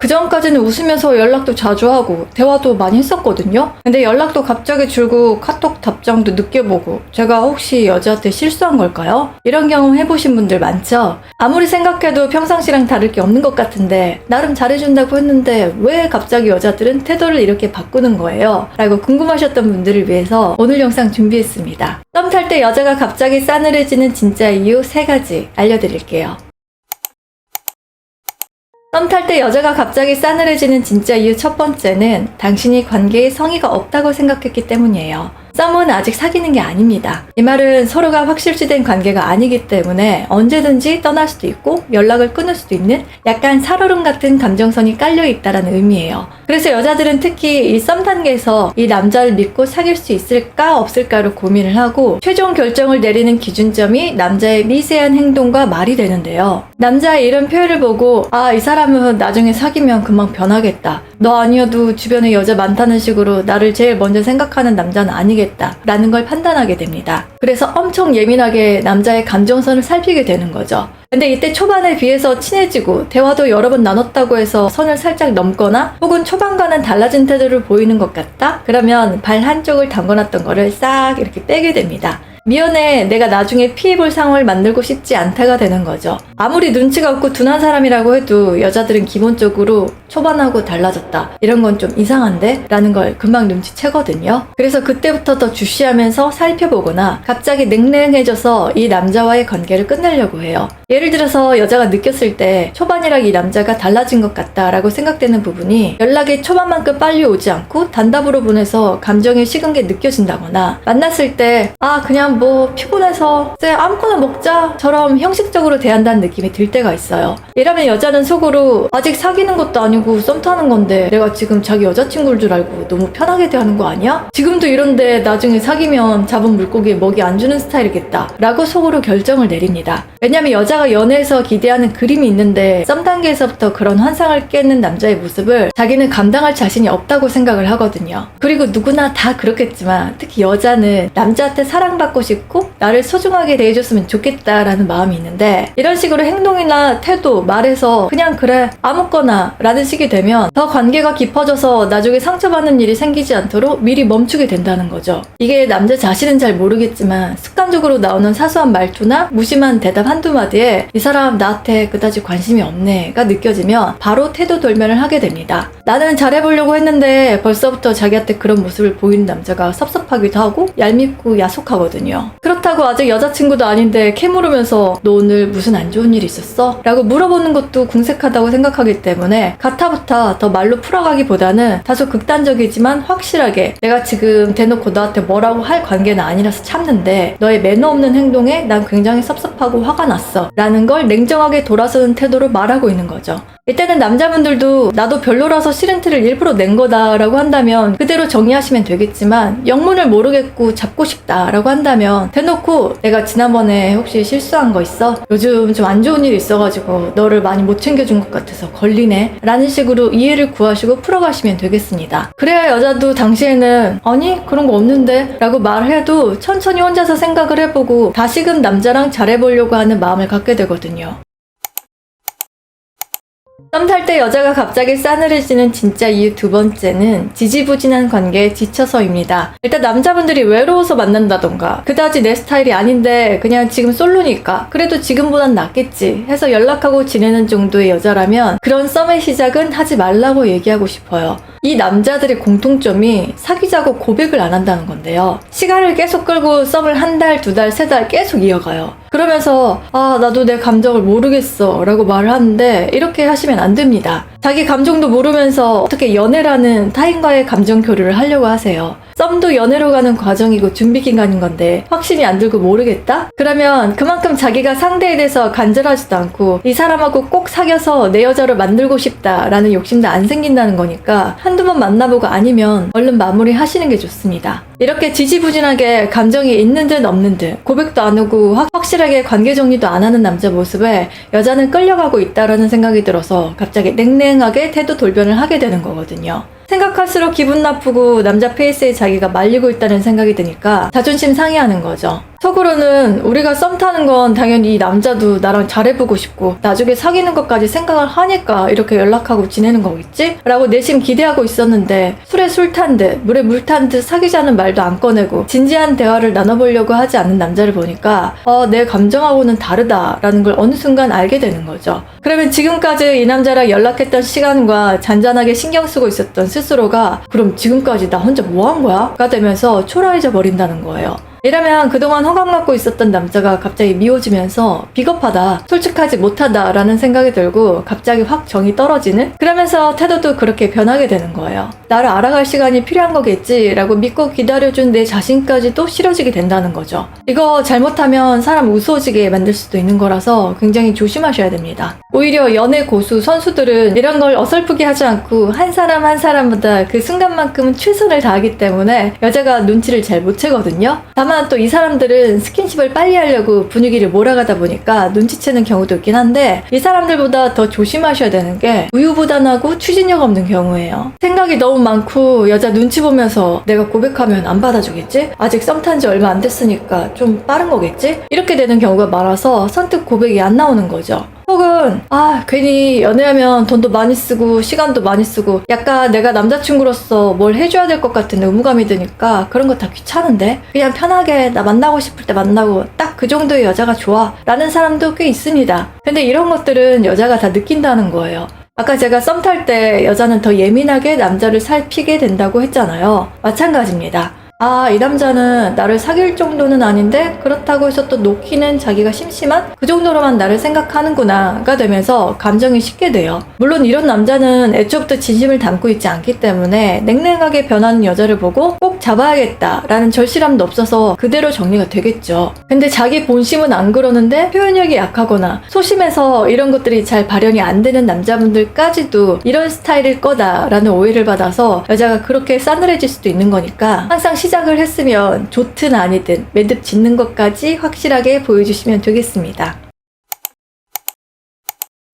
그 전까지는 웃으면서 연락도 자주 하고 대화도 많이 했었거든요. 근데 연락도 갑자기 줄고 카톡 답장도 늦게 보고 제가 혹시 여자한테 실수한 걸까요? 이런 경험 해보신 분들 많죠? 아무리 생각해도 평상시랑 다를 게 없는 것 같은데 나름 잘해준다고 했는데 왜 갑자기 여자들은 태도를 이렇게 바꾸는 거예요? 라고 궁금하셨던 분들을 위해서 오늘 영상 준비했습니다. 썸 탈 때 여자가 갑자기 싸늘해지는 진짜 이유 3가지 알려드릴게요. 썸 탈 때 여자가 갑자기 싸늘해지는 진짜 이유 첫 번째는 당신이 관계에 성의가 없다고 생각했기 때문이에요. 썸은 아직 사귀는 게 아닙니다. 이 말은 서로가 확실시된 관계가 아니기 때문에 언제든지 떠날 수도 있고 연락을 끊을 수도 있는 약간 살얼음 같은 감정선이 깔려있다는 의미예요. 그래서 여자들은 특히 이 썸 단계에서 이 남자를 믿고 사귈 수 있을까 없을까로 고민을 하고 최종 결정을 내리는 기준점이 남자의 미세한 행동과 말이 되는데요. 남자의 이런 표현을 보고 아, 이 사람은 나중에 사귀면 금방 변하겠다. 너 아니어도 주변에 여자 많다는 식으로 나를 제일 먼저 생각하는 남자는 아니겠다 라는 걸 판단하게 됩니다. 그래서 엄청 예민하게 남자의 감정선을 살피게 되는 거죠. 근데 이때 초반에 비해서 친해지고 대화도 여러 번 나눴다고 해서 선을 살짝 넘거나 혹은 초반과는 달라진 태도를 보이는 것 같다? 그러면 발 한쪽을 담궈놨던 거를 싹 이렇게 빼게 됩니다. 미연에 내가 나중에 피해볼 상황을 만들고 싶지 않다가 되는 거죠. 아무리 눈치가 없고 둔한 사람이라고 해도 여자들은 기본적으로 초반하고 달라졌다. 이런 건 좀 이상한데? 라는 걸 금방 눈치채거든요. 그래서 그때부터 더 주시하면서 살펴보거나 갑자기 냉랭해져서 이 남자와의 관계를 끝내려고 해요. 예를 들어서 여자가 느꼈을 때 초반이랑 이 남자가 달라진 것 같다라고 생각되는 부분이 연락이 초반만큼 빨리 오지 않고 단답으로 보내서 감정이 식은 게 느껴진다거나 만났을 때 아 그냥 뭐 피곤해서 이제 아무거나 먹자처럼 형식적으로 대한다는 느낌이 들 때가 있어요. 이러면 여자는 속으로 아직 사귀는 것도 아니고 썸 타는 건데 내가 지금 자기 여자친구인 줄 알고 너무 편하게 대하는 거 아니야? 지금도 이런데 나중에 사귀면 잡은 물고기에 먹이 안 주는 스타일이겠다 라고 속으로 결정을 내립니다. 왜냐면 여자가 연애에서 기대하는 그림이 있는데 썸 단계에서부터 그런 환상을 깨는 남자의 모습을 자기는 감당할 자신이 없다고 생각을 하거든요. 그리고 누구나 다 그렇겠지만 특히 여자는 남자한테 사랑받고 싶고 나를 소중하게 대해줬으면 좋겠다라는 마음이 있는데 이런 식으로 행동이나 태도, 말에서 그냥 그래 아무거나 라는 식이 되면 더 관계가 깊어져서 나중에 상처받는 일이 생기지 않도록 미리 멈추게 된다는 거죠. 이게 남자 자신은 잘 모르겠지만 습관적으로 나오는 사소한 말투나 무심한 대답 한두 마디에 이 사람 나한테 그다지 관심이 없네가 느껴지면 바로 태도 돌면을 하게 됩니다. 나는 잘해보려고 했는데 벌써부터 자기한테 그런 모습을 보이는 남자가 섭섭하기도 하고 얄밉고 야속하거든요. 그렇다고 아직 여자친구도 아닌데 캐물으면서 너 오늘 무슨 안 좋은 일 있었어? 라고 물어보는 것도 궁색하다고 생각하기 때문에 가타부타 더 말로 풀어가기보다는 다소 극단적이지만 확실하게 내가 지금 대놓고 너한테 뭐라고 할 관계는 아니라서 참는데 너의 매너 없는 행동에 난 굉장히 섭섭하고 화가 났어 라는 걸 냉정하게 돌아서는 태도로 말하고 있는 거죠. 이때는 남자분들도 나도 별로라서 싫은 티를 일부러 낸 거다 라고 한다면 그대로 정리하시면 되겠지만 영문을 모르겠고 잡고 싶다 라고 한다면 대놓고 내가 지난번에 혹시 실수한 거 있어? 요즘 좀 안 좋은 일 있어가지고 너를 많이 못 챙겨준 것 같아서 걸리네 라는 식으로 이해를 구하시고 풀어가시면 되겠습니다. 그래야 여자도 당시에는 아니 그런 거 없는데 라고 말해도 천천히 혼자서 생각을 해보고 다시금 남자랑 잘해보려고 하는 마음을 갖게 되거든요. 썸 탈 때 여자가 갑자기 싸늘해지는 진짜 이유 두 번째는 지지부진한 관계에 지쳐서입니다. 일단 남자분들이 외로워서 만난다던가 그다지 내 스타일이 아닌데 그냥 지금 솔로니까 그래도 지금보단 낫겠지 해서 연락하고 지내는 정도의 여자라면 그런 썸의 시작은 하지 말라고 얘기하고 싶어요. 이 남자들의 공통점이 사귀자고 고백을 안 한다는 건데요. 시간을 계속 끌고 썸을 한 달, 두 달, 세 달 계속 이어가요. 그러면서 아 나도 내 감정을 모르겠어 라고 말을 하는데 이렇게 하시면 안 됩니다. 자기 감정도 모르면서 어떻게 연애라는 타인과의 감정 교류를 하려고 하세요. 썸도 연애로 가는 과정이고 준비기간인 건데 확신이 안 들고 모르겠다? 그러면 그만큼 자기가 상대에 대해서 간절하지도 않고 이 사람하고 꼭 사귀어서 내 여자로 만들고 싶다라는 욕심도 안 생긴다는 거니까 한두 번 만나보고 아니면 얼른 마무리 하시는 게 좋습니다. 이렇게 지지부진하게 감정이 있는 듯 없는 듯 고백도 안 하고 확실하게 관계 정리도 안 하는 남자 모습에 여자는 끌려가고 있다라는 생각이 들어서 갑자기 냉랭하게 태도 돌변을 하게 되는 거거든요. 생각할수록 기분 나쁘고 남자 페이스에 자기가 말리고 있다는 생각이 드니까 자존심 상해하는 거죠. 속으로는 우리가 썸 타는 건 당연히 이 남자도 나랑 잘해보고 싶고 나중에 사귀는 것까지 생각을 하니까 이렇게 연락하고 지내는 거겠지? 라고 내심 기대하고 있었는데 술에 술 탄 듯 물에 물 탄 듯 사귀자는 말도 안 꺼내고 진지한 대화를 나눠보려고 하지 않는 남자를 보니까 내 감정하고는 다르다라는 걸 어느 순간 알게 되는 거죠. 그러면 지금까지 이 남자랑 연락했던 시간과 잔잔하게 신경 쓰고 있었던 스스로가 그럼 지금까지 나 혼자 뭐 한 거야? 가 되면서 초라해져 버린다는 거예요. 이러면 그동안 호감 갖고 있었던 남자가 갑자기 미워지면서 비겁하다, 솔직하지 못하다 라는 생각이 들고 갑자기 확 정이 떨어지는? 그러면서 태도도 그렇게 변하게 되는 거예요. 나를 알아갈 시간이 필요한 거겠지 라고 믿고 기다려준 내 자신까지도 싫어지게 된다는 거죠. 이거 잘못하면 사람 우스워지게 만들 수도 있는 거라서 굉장히 조심하셔야 됩니다. 오히려 연애 고수, 선수들은 이런 걸 어설프게 하지 않고 한 사람 한 사람보다 그 순간만큼은 최선을 다하기 때문에 여자가 눈치를 잘 못 채거든요. 다만 또 이 사람들은 스킨십을 빨리 하려고 분위기를 몰아가다 보니까 눈치채는 경우도 있긴 한데 이 사람들보다 더 조심하셔야 되는 게 우유부단하고 추진력 없는 경우예요. 생각이 너무 많고 여자 눈치 보면서 내가 고백하면 안 받아주겠지? 아직 썸 탄 지 얼마 안 됐으니까 좀 빠른 거겠지? 이렇게 되는 경우가 많아서 선뜻 고백이 안 나오는 거죠. 혹은 괜히 연애하면 돈도 많이 쓰고 시간도 많이 쓰고 약간 내가 남자친구로서 뭘 해줘야 될 것 같은 의무감이 드니까 그런 거 다 귀찮은데 그냥 편하게 나 만나고 싶을 때 만나고 딱 그 정도의 여자가 좋아 라는 사람도 꽤 있습니다. 근데 이런 것들은 여자가 다 느낀다는 거예요. 아까 제가 썸 탈 때 여자는 더 예민하게 남자를 살피게 된다고 했잖아요. 마찬가지입니다. 이 남자는 나를 사귈 정도는 아닌데 그렇다고 해서 또 놓기는 자기가 심심한 그 정도로만 나를 생각하는구나가 되면서 감정이 식게 돼요. 물론 이런 남자는 애초부터 진심을 담고 있지 않기 때문에 냉랭하게 변하는 여자를 보고 꼭 잡아야겠다라는 절실함도 없어서 그대로 정리가 되겠죠. 근데 자기 본심은 안 그러는데 표현력이 약하거나 소심해서 이런 것들이 잘 발현이 안 되는 남자분들까지도 이런 스타일일 거다라는 오해를 받아서 여자가 그렇게 싸늘해질 수도 있는 거니까 항상 시작을 했으면 좋든 아니든 매듭 짓는 것까지 확실하게 보여주시면 되겠습니다.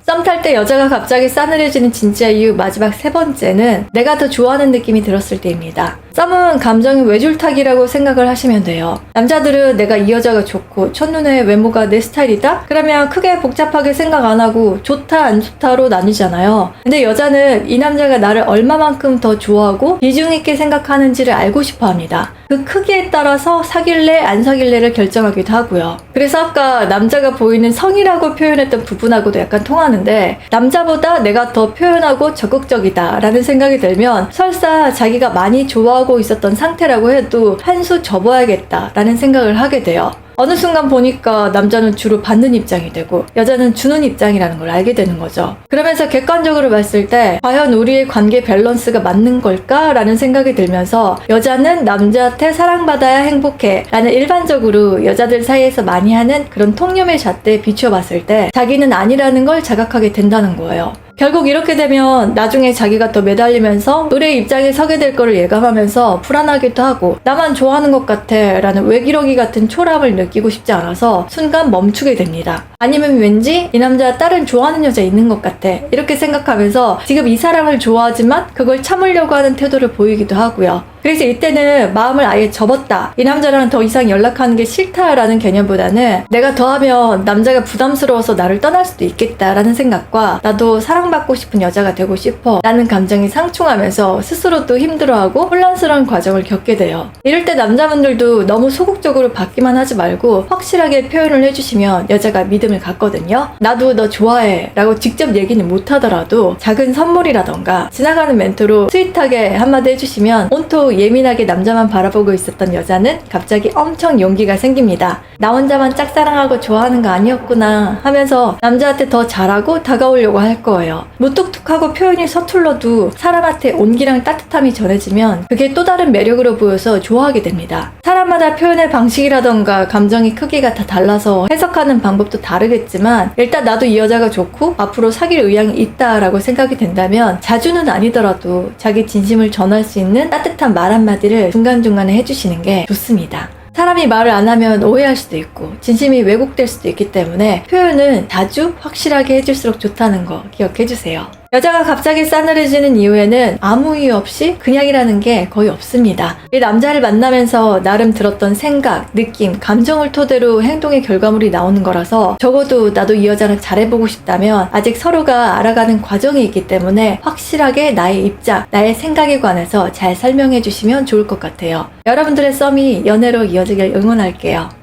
썸 탈 때 여자가 갑자기 싸늘해지는 진짜 이유 마지막 세 번째는 내가 더 좋아하는 느낌이 들었을 때입니다. 썸은 감정의 외줄타기라고 생각을 하시면 돼요. 남자들은 내가 이 여자가 좋고 첫눈에 외모가 내 스타일이다? 그러면 크게 복잡하게 생각 안 하고 좋다 안 좋다로 나뉘잖아요. 근데 여자는 이 남자가 나를 얼마만큼 더 좋아하고 비중 있게 생각하는지를 알고 싶어 합니다. 그 크기에 따라서 사귈래 안 사귈래를 결정하기도 하고요. 그래서 아까 남자가 보이는 성이라고 표현했던 부분하고도 약간 통하는데 남자보다 내가 더 표현하고 적극적이다 라는 생각이 들면 설사 자기가 많이 좋아하고 있었던 상태라고 해도 한 수 접어야겠다 라는 생각을 하게 돼요. 어느 순간 보니까 남자는 주로 받는 입장이 되고 여자는 주는 입장이라는 걸 알게 되는 거죠. 그러면서 객관적으로 봤을 때 과연 우리의 관계 밸런스가 맞는 걸까? 라는 생각이 들면서 여자는 남자한테 사랑받아야 행복해 라는 일반적으로 여자들 사이에서 많이 하는 그런 통념의 잣대에 비춰봤을 때 자기는 아니라는 걸 자각하게 된다는 거예요. 결국 이렇게 되면 나중에 자기가 더 매달리면서 의뢰의 입장에 서게 될 거를 예감하면서 불안하기도 하고 나만 좋아하는 것 같아 라는 외기러기 같은 초라함을 느끼고 싶지 않아서 순간 멈추게 됩니다. 아니면 왠지 이 남자 다른 좋아하는 여자 있는 것 같아 이렇게 생각하면서 지금 이 사람을 좋아하지만 그걸 참으려고 하는 태도를 보이기도 하고요. 그래서 이때는 마음을 아예 접었다. 이 남자랑 더 이상 연락하는 게 싫다라는 개념보다는 내가 더하면 남자가 부담스러워서 나를 떠날 수도 있겠다라는 생각과 나도 사랑받고 싶은 여자가 되고 싶어 라는 감정이 상충하면서 스스로도 힘들어하고 혼란스러운 과정을 겪게 돼요. 이럴 때 남자분들도 너무 소극적으로 받기만 하지 말고 확실하게 표현을 해주시면 여자가 믿음을 갖거든요. 나도 너 좋아해 라고 직접 얘기는 못하더라도 작은 선물이라던가 지나가는 멘트로 스윗하게 한마디 해주시면 온통 예민하게 남자만 바라보고 있었던 여자는 갑자기 엄청 용기가 생깁니다. 나 혼자만 짝사랑하고 좋아하는 거 아니었구나 하면서 남자한테 더 잘하고 다가오려고 할 거예요. 무뚝뚝하고 표현이 서툴러도 사람한테 온기랑 따뜻함이 전해지면 그게 또 다른 매력으로 보여서 좋아하게 됩니다. 사람마다 표현의 방식이라던가 감정의 크기가 다 달라서 해석하는 방법도 다르겠지만 일단 나도 이 여자가 좋고 앞으로 사귈 의향이 있다라고 생각이 된다면 자주는 아니더라도 자기 진심을 전할 수 있는 따뜻한 말 한마디를 중간중간에 해주시는 게 좋습니다. 사람이 말을 안 하면 오해할 수도 있고 진심이 왜곡될 수도 있기 때문에 표현은 자주 확실하게 해줄수록 좋다는 거 기억해주세요. 여자가 갑자기 싸늘해지는 이유에는 아무 이유 없이 그냥이라는 게 거의 없습니다. 이 남자를 만나면서 나름 들었던 생각, 느낌, 감정을 토대로 행동의 결과물이 나오는 거라서 적어도 나도 이 여자랑 잘해보고 싶다면 아직 서로가 알아가는 과정이 있기 때문에 확실하게 나의 입장, 나의 생각에 관해서 잘 설명해 주시면 좋을 것 같아요. 여러분들의 썸이 연애로 이어지길 응원할게요.